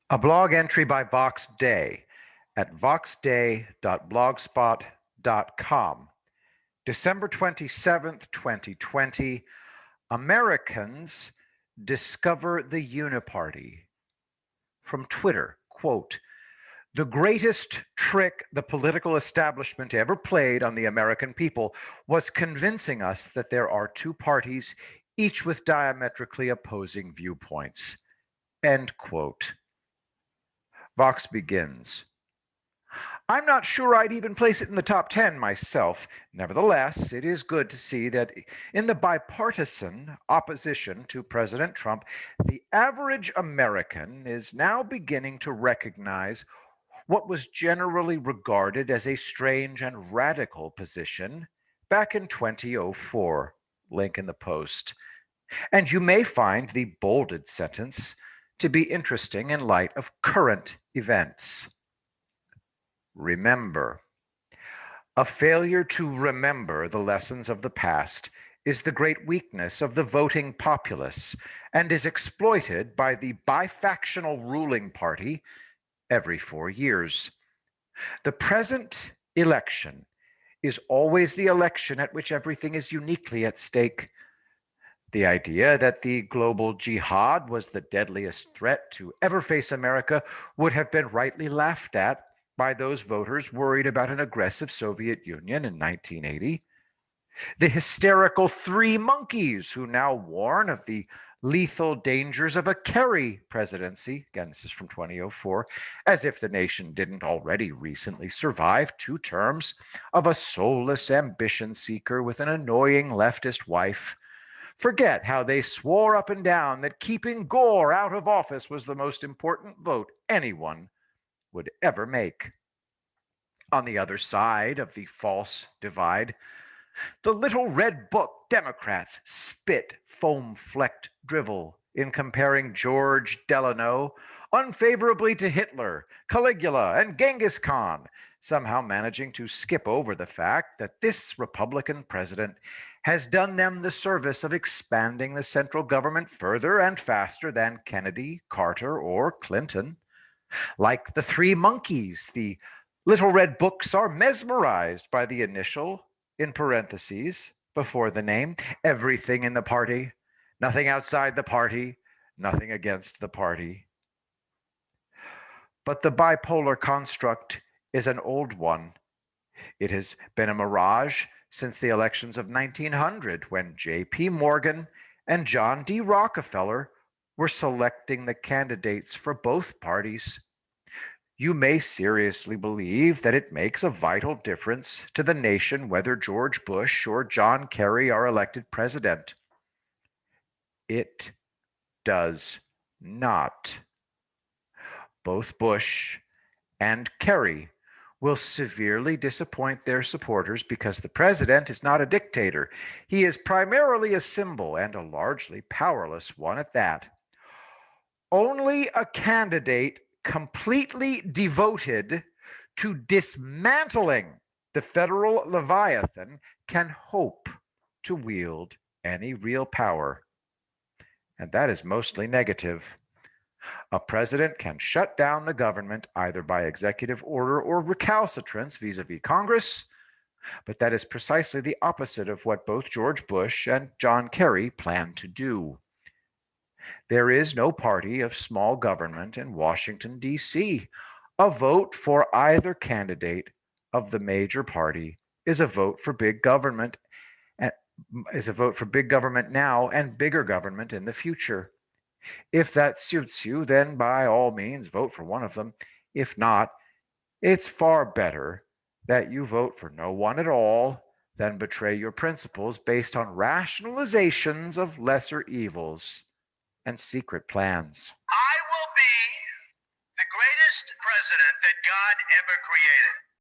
A blog entry by Vox Day at voxday.blogspot.com. December 27th, 2020. Americans discover the Uniparty. From Twitter, quote, "The greatest trick the political establishment ever played on the American people was convincing us that there are two parties, each with diametrically opposing viewpoints." End quote. Vox begins. I'm not sure I'd even place it in the top 10 myself. Nevertheless, it is good to see that in the bipartisan opposition to President Trump, the average American is now beginning to recognize what was generally regarded as a strange and radical position back in 2004. Link in the post. And you may find the bolded sentence to be interesting in light of current events. Remember. A failure to remember the lessons of the past is the great weakness of the voting populace and is exploited by the bifactional ruling party every 4 years. The present election is always the election at which everything is uniquely at stake. The idea that the global jihad was the deadliest threat to ever face America would have been rightly laughed at by those voters worried about an aggressive Soviet Union in 1980. The hysterical three monkeys who now warn of the lethal dangers of a Kerry presidency, again, this is from 2004, as if the nation didn't already recently survive 2 terms of a soulless ambition seeker with an annoying leftist wife. Forget how they swore up and down that keeping Gore out of office was the most important vote anyone would ever make. On the other side of the false divide, the little red book Democrats spit foam-flecked drivel in comparing George Delano unfavorably to Hitler, Caligula, and Genghis Khan, somehow managing to skip over the fact that this Republican president has done them the service of expanding the central government further and faster than Kennedy, Carter, or Clinton. Like the three monkeys, the little red books are mesmerized by the initial, in parentheses, before the name, everything in the party, nothing outside the party, nothing against the party. But the bipolar construct is an old one. It has been a mirage since the elections of 1900, when J.P. Morgan and John D. Rockefeller were selecting the candidates for both parties. You may seriously believe that it makes a vital difference to the nation whether George Bush or John Kerry are elected president. It does not. Both Bush and Kerry will severely disappoint their supporters because the president is not a dictator. He is primarily a symbol, and a largely powerless one at that. Only a candidate completely devoted to dismantling the federal Leviathan can hope to wield any real power. And that is mostly negative. A president can shut down the government either by executive order or recalcitrance vis-a-vis Congress, but that is precisely the opposite of what both George Bush and John Kerry plan to do. There is no party of small government in Washington, D.C. A vote for either candidate of the major party is a vote for big government, now and bigger government in the future. If that suits you, then by all means vote for one of them. If not, it's far better that you vote for no one at all than betray your principles based on rationalizations of lesser evils and secret plans. I will be the greatest president that God ever created.